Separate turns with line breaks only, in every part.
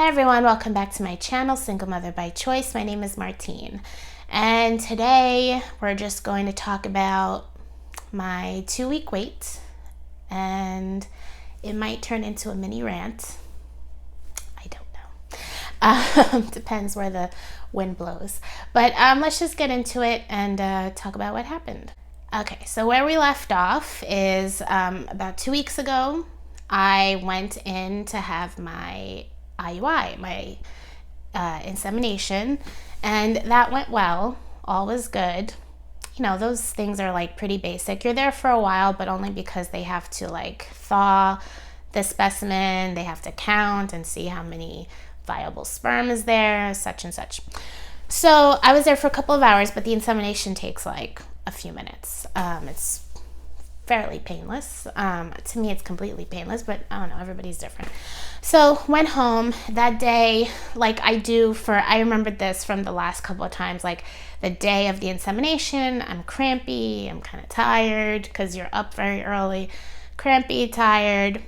everyone, welcome back to my channel, Single Mother by Choice. My name is Martine, and today we're just going to talk about my 2-week wait, and it might turn into a mini rant. I don't know. Depends where the wind blows. But let's just get into it and talk about what happened. Okay, so where we left off is about 2 weeks ago, I went in to have my IUI, my insemination, and that went well. All was good. You know, those things are like pretty basic. You're there for a while, but only because they have to like thaw the specimen, they have to count and see how many viable sperm is there, such and such. So I was there for a couple of hours, but the insemination takes like a few minutes. It's fairly painless. To me, it's completely painless, but I don't know, everybody's different. So went home that day, like I remembered this from the last couple of times, like the day of the insemination, I'm crampy, I'm kind of tired because you're up very early, crampy, tired,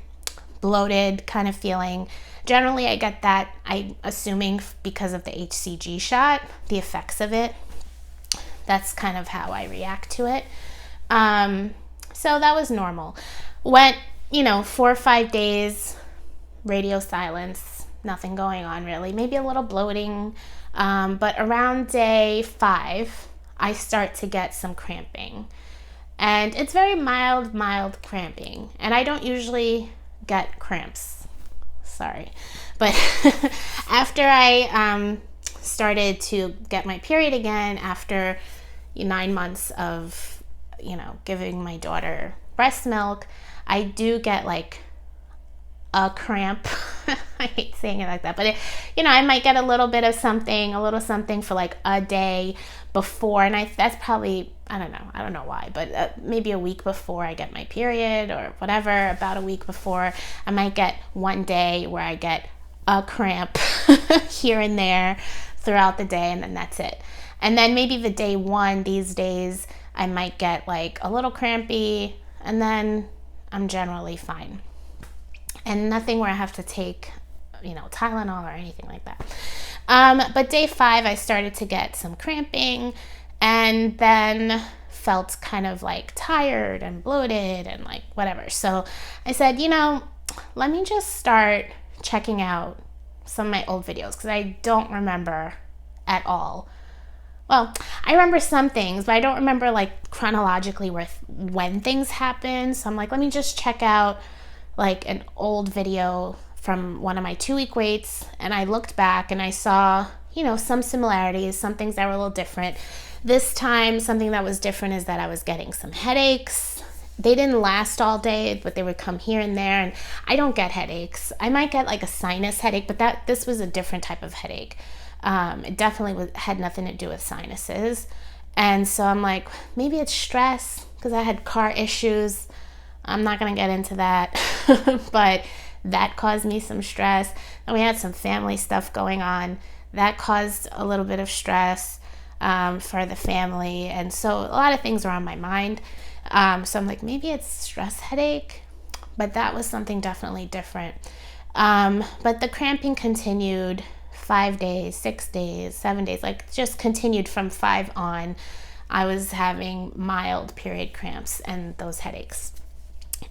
bloated kind of feeling. Generally, I get that, I'm assuming because of the HCG shot, the effects of it. That's kind of how I react to it. So that was normal. Went, 4 or 5 days, radio silence, nothing going on really. Maybe a little bloating. But around day 5, I start to get some cramping. And it's very mild cramping. And I don't usually get cramps. Sorry. But after I started to get my period again, after 9 months of giving my daughter breast milk, I do get like a cramp. I hate saying it like that, but I might get a little something for like a day before, and that's probably, I don't know why, but maybe a week before I get my period or whatever, about a week before, I might get one day where I get a cramp here and there throughout the day, and then that's it. And then maybe the day 1 these days, I might get like a little crampy, and then I'm generally fine. And nothing where I have to take, Tylenol or anything like that. But day 5, I started to get some cramping, and then felt kind of like tired and bloated and like whatever. So I said, let me just start checking out some of my old videos, because I don't remember at all. Well, I remember some things, but I don't remember like chronologically when things happened. So I'm like, let me just check out like an old video from one of my 2-week waits. And I looked back and I saw, some similarities, some things that were a little different. This time, something that was different is that I was getting some headaches. They didn't last all day, but they would come here and there. And I don't get headaches. I might get like a sinus headache, but this was a different type of headache. It definitely had nothing to do with sinuses. And so I'm like, maybe it's stress because I had car issues. I'm not going to get into that, but that caused me some stress. And we had some family stuff going on that caused a little bit of stress for the family. And so a lot of things were on my mind. So I'm like, maybe it's stress headache, but that was something definitely different. But the cramping continued 5 days, 6 days, 7 days, like just continued from 5 on. I was having mild period cramps and those headaches.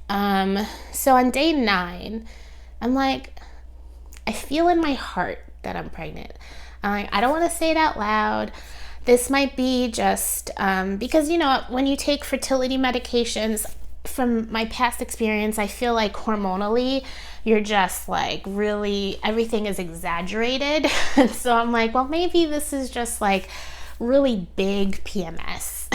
So on day 9, I'm like, I feel in my heart that I'm pregnant. I'm like, I don't want to say it out loud. This might be just because, when you take fertility medications, from my past experience, I feel like hormonally, you're just like really, everything is exaggerated. And so I'm like, well, maybe this is just like really big PMS,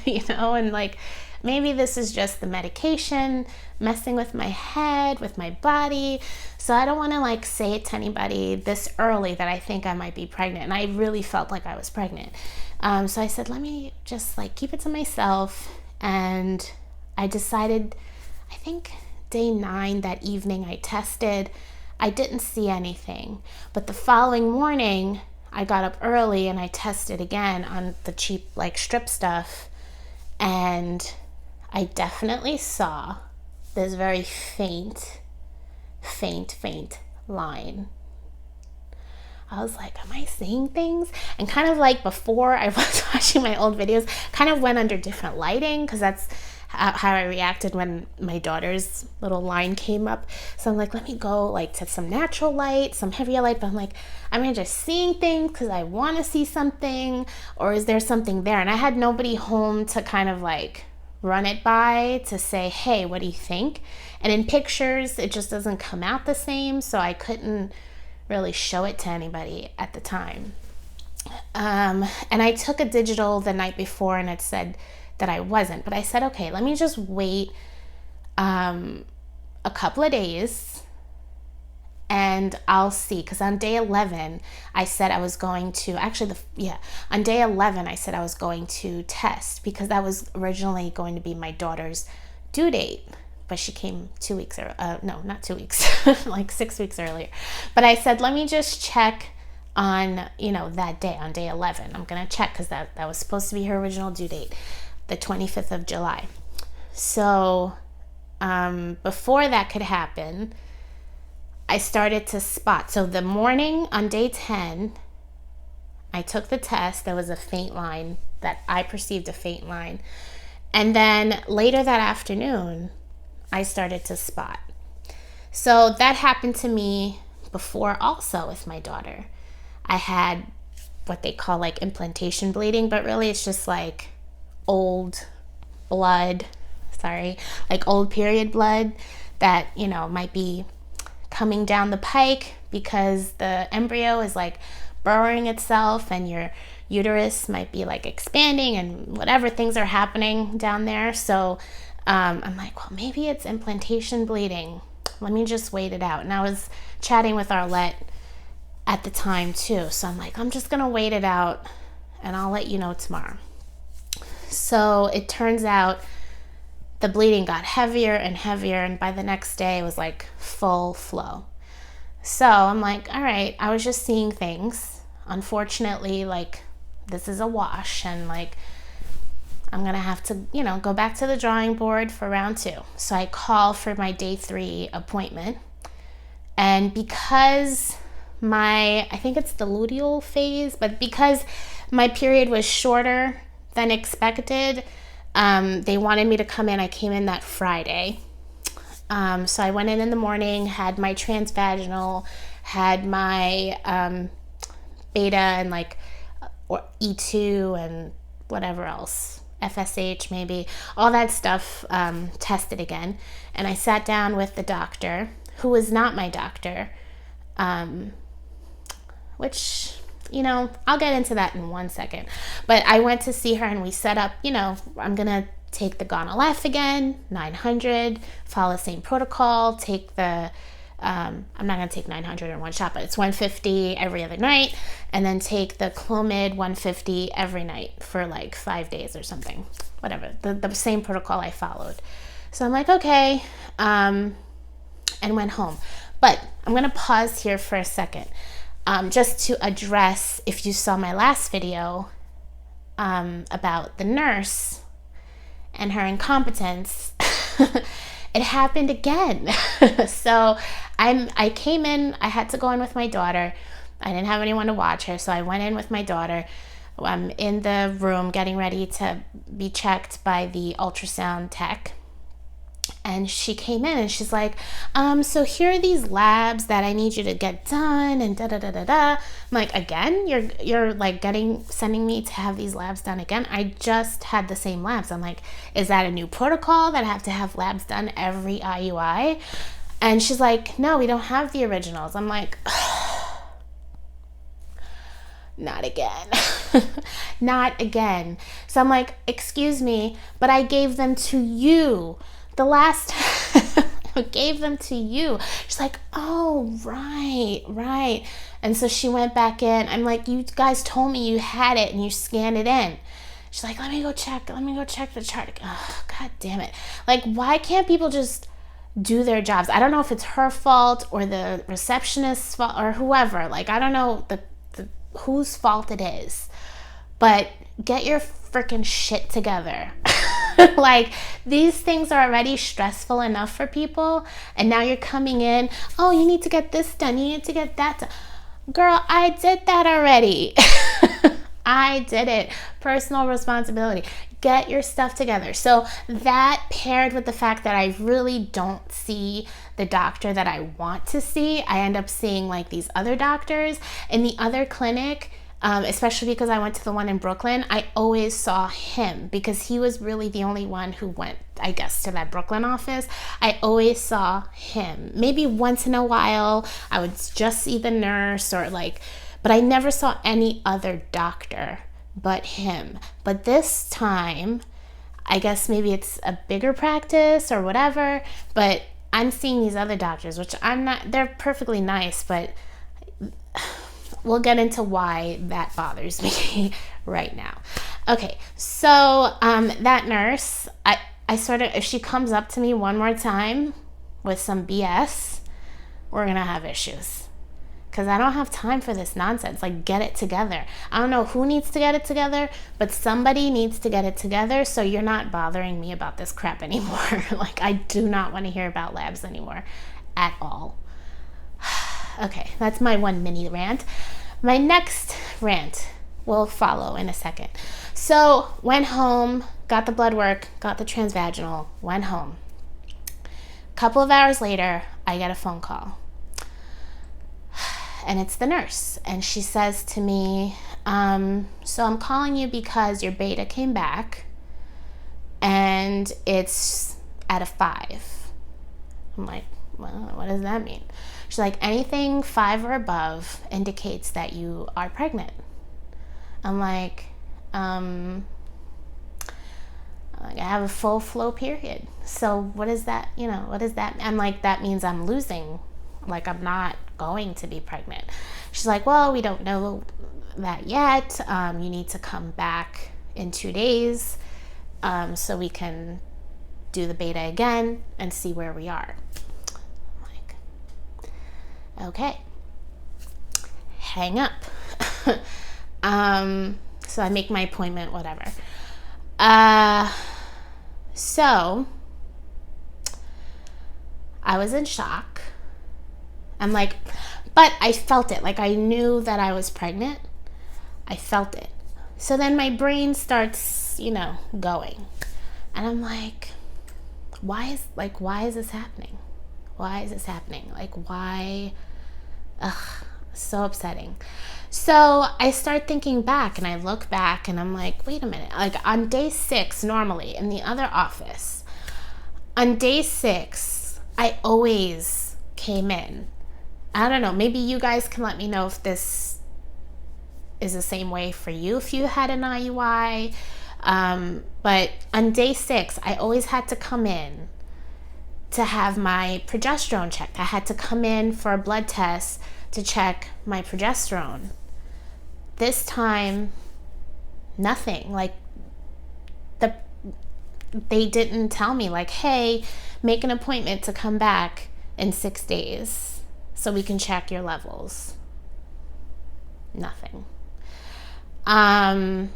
and like, maybe this is just the medication messing with my head, with my body. So I don't want to like say it to anybody this early that I think I might be pregnant. And I really felt like I was pregnant. So I said, let me just like keep it to myself. And I decided, I think day 9 that evening I tested. I didn't see anything. But the following morning, I got up early and I tested again on the cheap like strip stuff. And I definitely saw this very faint line I was like, am I seeing things? And kind of like before I was watching my old videos, kind of went under different lighting, because that's how I reacted when my daughter's little line came up. So I'm like, let me go like to some natural light, some heavier light. But I'm like, am I just seeing things because I want to see something, or is there something there? And I had nobody home to kind of like run it by, to say, hey, what do you think? And in pictures, it just doesn't come out the same. So I couldn't really show it to anybody at the time. And I took a digital the night before, and it said that I wasn't, but I said, okay, let me just wait a couple of days and I'll see. Because on day 11, I said I was going to, on day 11, I said I was going to test, because that was originally going to be my daughter's due date, but she came 2 weeks, no, not 2 weeks, like 6 weeks earlier. But I said, let me just check on, that day, on day 11. I'm going to check, because that was supposed to be her original due date, the 25th of July. So before that could happen, I started to spot. So the morning on day 10, I took the test. There was a faint line, that I perceived a faint line. And then later that afternoon, I started to spot. So that happened to me before also with my daughter. I had what they call like implantation bleeding, but really it's just like old blood, like old period blood that, might be coming down the pike because the embryo is like burrowing itself, and your uterus might be like expanding, and whatever things are happening down there. So I'm like, well, maybe it's implantation bleeding. Let me just wait it out. And I was chatting with Arlette at the time too. So I'm like, I'm just going to wait it out, and I'll let you know tomorrow. So it turns out the bleeding got heavier and heavier, and by the next day it was like full flow. So I'm like, all right, I was just seeing things. Unfortunately, like, this is a wash, and like I'm gonna have to, go back to the drawing board for round 2. So I call for my day 3 appointment, and because I think it's the luteal phase, but because my period was shorter than expected, they wanted me to come in. I came in that Friday. So I went in the morning, had my transvaginal, had my beta and like or E2 and whatever else, FSH maybe, all that stuff tested again. And I sat down with the doctor, who was not my doctor, which, I'll get into that in 1 second. But I went to see her, and we set up, I'm going to take the Gonal-F again, 900, follow the same protocol, take the, I'm not going to take 900 in one shot, but it's 150 every other night, and then take the Clomid 150 every night for like 5 days or something, whatever, the same protocol I followed. So I'm like, okay, and went home. But I'm going to pause here for a second. Just to address, if you saw my last video about the nurse and her incompetence, it happened again. So I came in, I had to go in with my daughter. I didn't have anyone to watch her, so I went in with my daughter. I'm in the room getting ready to be checked by the ultrasound tech. And she came in and she's like, so here are these labs that I need you to get done, and da-da-da-da-da. I'm like, again? You're like sending me to have these labs done again? I just had the same labs. I'm like, is that a new protocol that I have to have labs done every IUI? And she's like, no, we don't have the originals. I'm like, not again. Not again. So I'm like, excuse me, but I gave them to you. The last time I gave them to you. She's like, oh, right. And so she went back in. I'm like, you guys told me you had it and you scanned it in. She's like, let me go check the chart. Oh, God damn it. Like, why can't people just do their jobs? I don't know if it's her fault or the receptionist's fault or whoever. Like, I don't know whose fault it is. But get your freaking shit together. Like, these things are already stressful enough for people, and now you're coming in, oh, you need to get this done, you need to get that done. Girl, I did that already. I did it. Personal responsibility. Get your stuff together. So that paired with the fact that I really don't see the doctor that I want to see, I end up seeing like these other doctors in the other clinic. Especially because I went to the one in Brooklyn, I always saw him because he was really the only one who went, I guess, to that Brooklyn office. I always saw him. Maybe once in a while, I would just see the nurse or like, but I never saw any other doctor but him. But this time, I guess maybe it's a bigger practice or whatever, but I'm seeing these other doctors, which I'm not, they're perfectly nice, but we'll get into why that bothers me right now. Okay, so that nurse, I sort of, if she comes up to me one more time with some BS, we're gonna have issues. Because I don't have time for this nonsense. Like, get it together. I don't know who needs to get it together, but somebody needs to get it together so you're not bothering me about this crap anymore. Like, I do not want to hear about labs anymore at all. Okay, that's my one mini rant. My next rant will follow in a second. So, went home, got the blood work, got the transvaginal, went home. A couple of hours later, I get a phone call. And it's the nurse. And she says to me, so I'm calling you because your beta came back and it's at a 5. I'm like, well, what does that mean? She's like, anything 5 or above indicates that you are pregnant. I'm like, I have a full flow period. So what is that? You know, what is that? I'm like, that means I'm losing. Like, I'm not going to be pregnant. She's like, well, we don't know that yet. You need to come back in 2 days so we can do the beta again and see where we are. Okay, hang up. So I make my appointment, whatever. So I was in shock. I'm like, but I felt it. Like, I knew that I was pregnant. I felt it. So then my brain starts, going. And I'm like, why is this happening? Why is this happening? Like, why? Ugh, so upsetting. So I start thinking back and I look back and I'm like, wait a minute. Like, on day 6, normally in the other office, on day 6, I always came in. I don't know. Maybe you guys can let me know if this is the same way for you if you had an IUI. But on day 6, I always had to come in to have my progesterone checked. I had to come in for a blood test to check my progesterone. This time, nothing. Like, they didn't tell me, like, hey, make an appointment to come back in 6 days so we can check your levels. Nothing. I'm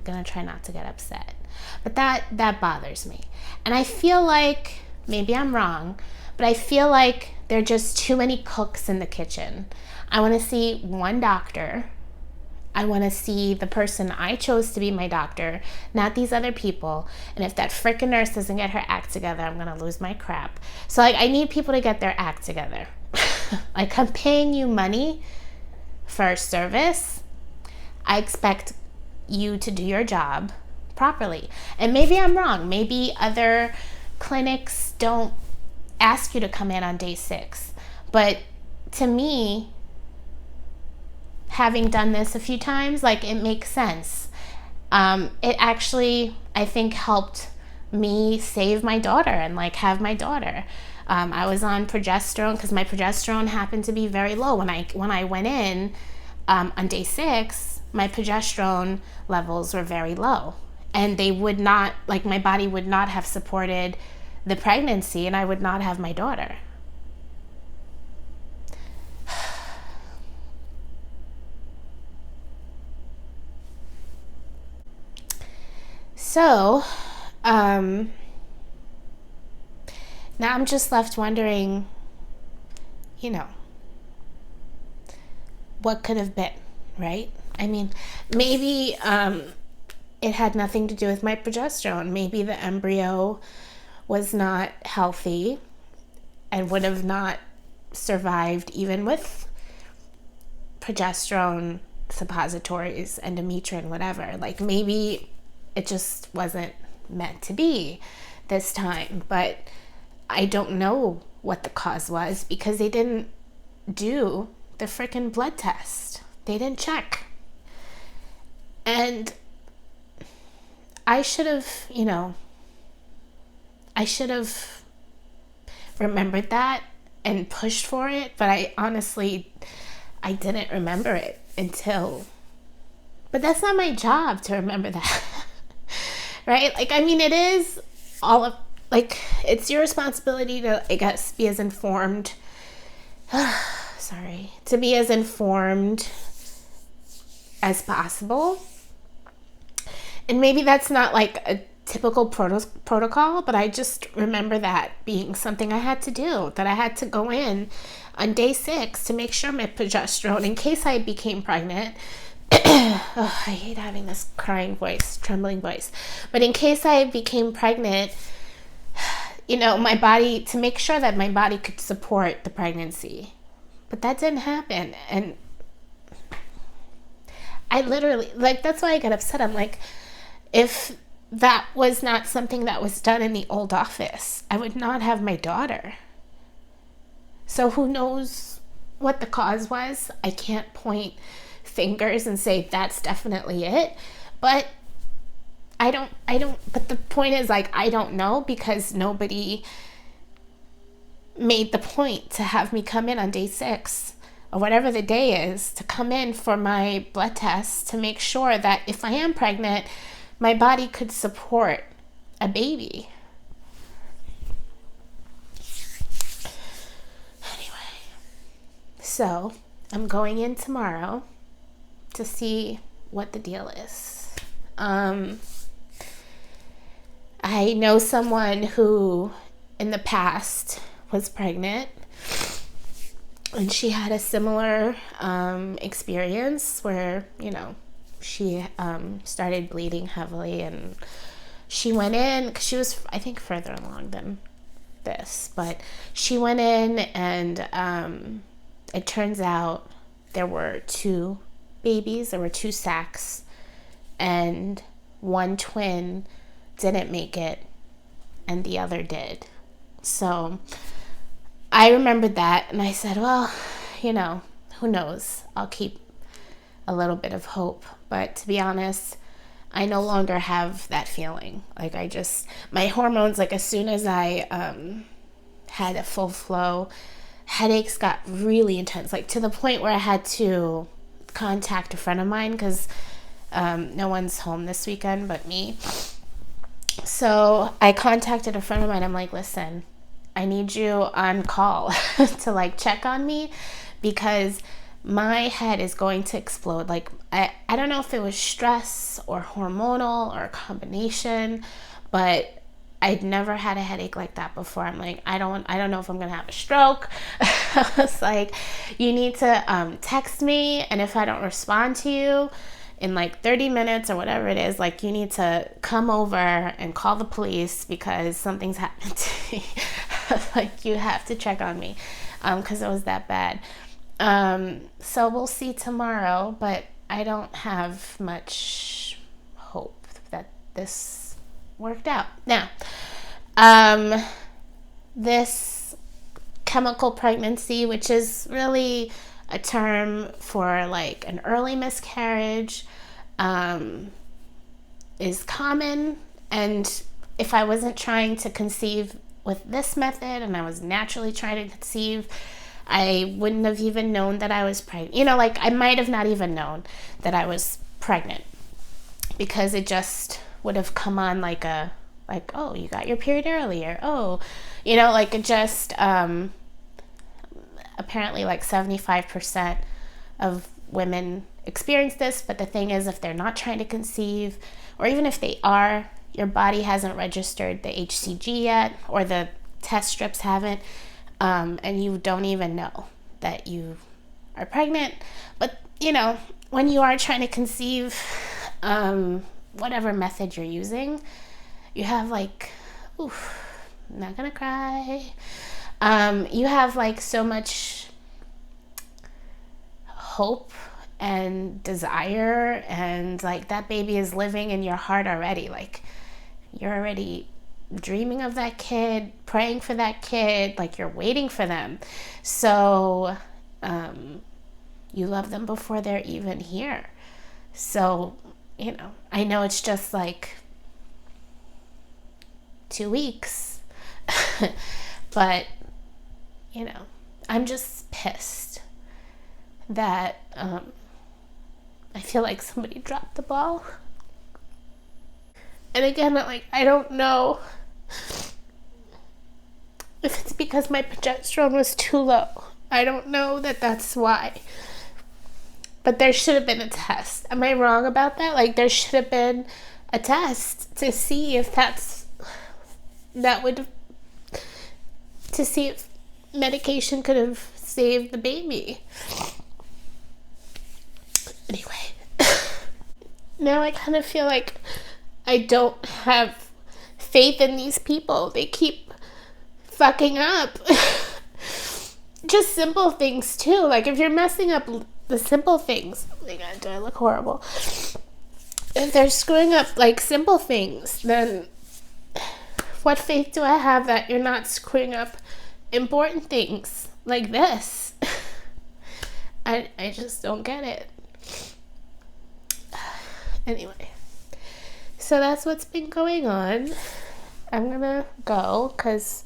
gonna try not to get upset, but that bothers me. And I feel like, maybe I'm wrong, but I feel like there are just too many cooks in the kitchen. I want to see one doctor. I want to see the person I chose to be my doctor, not these other people. And if that frickin' nurse doesn't get her act together, I'm going to lose my crap. So, like, I need people to get their act together. Like, I'm paying you money for a service. I expect you to do your job properly. And maybe I'm wrong. Maybe other clinics don't ask you to come in on day 6. But to me, having done this a few times, like, it makes sense. It actually, I think, helped me save my daughter and, like, have my daughter. I was on progesterone because my progesterone happened to be very low. When I went in on day 6, my progesterone levels were very low. And they would not, like, my body would not have supported the pregnancy and I would not have my daughter. So, now I'm just left wondering, what could have been, right? I mean, maybe it had nothing to do with my progesterone. Maybe the embryo was not healthy and would have not survived even with progesterone suppositories, endometrium, whatever. Like, maybe it just wasn't meant to be this time. But I don't know what the cause was because they didn't do the freaking blood test. They didn't check. And I should have, I should have remembered that and pushed for it, but I didn't remember it until, but that's not my job to remember that, right? Like, I mean, it is it's your responsibility to, I guess, be as informed, to be as informed as possible. And maybe that's not like a typical protocol, but I just remember that being something I had to do, that I had to go in on day 6 to make sure my progesterone, in case I became pregnant. Oh, I hate having this crying voice, trembling voice. But in case I became pregnant, my body, to make sure that my body could support the pregnancy. But that didn't happen. And I literally, that's why I got upset. I'm like, if that was not something that was done in the old office, I would not have my daughter. So who knows what the cause was? I can't point fingers and say that's definitely it. But but the point is, I don't know, because nobody made the point to have me come in on day 6 or whatever the day is, to come in for my blood test to make sure that if I am pregnant, my body could support a baby. Anyway, so I'm going in tomorrow to see what the deal is. I know someone who in the past was pregnant, and she had a similar experience where, she started bleeding heavily, and she went in, because she was, I think, further along than this, but she went in, and it turns out there were 2 babies, there were 2 sacs, and one twin didn't make it and the other did. So I remembered that, and I said, well, who knows? I'll keep a little bit of hope. But to be honest, I no longer have that feeling. Like, my hormones, like, as soon as I had a full flow, headaches got really intense, like to the point where I had to contact a friend of mine, because no one's home this weekend but me. So I contacted a friend of mine. I'm like, listen, I need you on call to check on me, because my head is going to explode. Like, I don't know if it was stress or hormonal or a combination, but I'd never had a headache like that before. I'm like, I don't know if I'm gonna have a stroke. It's like, you need to text me, and if I don't respond to you in 30 minutes or whatever it is, you need to come over and call the police, because something's happened to me. You have to check on me, because it was that bad. So we'll see tomorrow, but I don't have much hope that this worked out. Now, this chemical pregnancy, which is really a term for an early miscarriage, is common. And if I wasn't trying to conceive with this method and I was naturally trying to conceive, I wouldn't have even known that I was pregnant. I might have not even known that I was pregnant, because it just would have come on oh, you got your period earlier. Oh, it just, apparently 75% of women experience this. But the thing is, if they're not trying to conceive, or even if they are, your body hasn't registered the HCG yet, or the test strips haven't, and you don't even know that you are pregnant. But, you know, when you are trying to conceive, whatever method you're using, you have like, oof, I'm not gonna cry. You have like so much hope and desire, and like that baby is living in your heart already. Like you're already dreaming of that kid, praying for that kid, like you're waiting for them. So you love them before they're even here. So, you know, I know it's just like 2 weeks, but, you know, I'm just pissed that I feel like somebody dropped the ball. And again, like, I don't know if it's because my progesterone was too low. I don't know that that's why. But there should have been a test. Am I wrong about that? Like, there should have been a test to see if to see if medication could have saved the baby. Anyway, now I kind of feel like I don't have faith in these people. They keep fucking up. Just simple things too. Like if you're messing up the simple things, oh my god, do I look horrible? If they're screwing up like simple things, then what faith do I have that you're not screwing up important things like this? I just don't get it. Anyway, so that's what's been going on. I'm gonna go because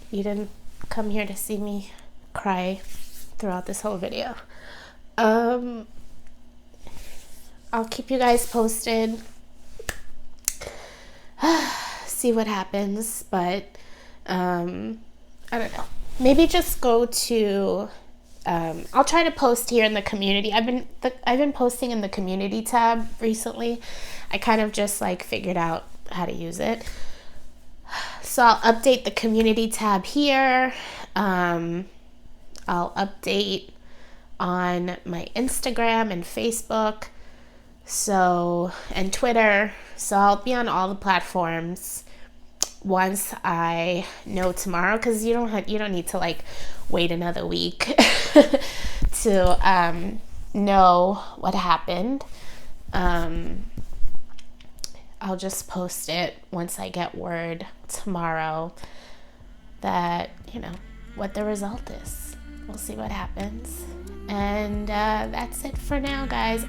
you didn't come here to see me cry throughout this whole video. I'll keep you guys posted. See what happens, but I don't know. Maybe just go to I'll try to post here in the community. I've been posting in the community tab recently. I kind of just like figured out how to use it. So I'll update the community tab here. I'll update on my Instagram and Facebook, and Twitter. So I'll be on all the platforms once I know tomorrow, because you don't need to like wait another week to know what happened. I'll just post it once I get word tomorrow that, you know, what the result is. We'll see what happens. And that's it for now, guys.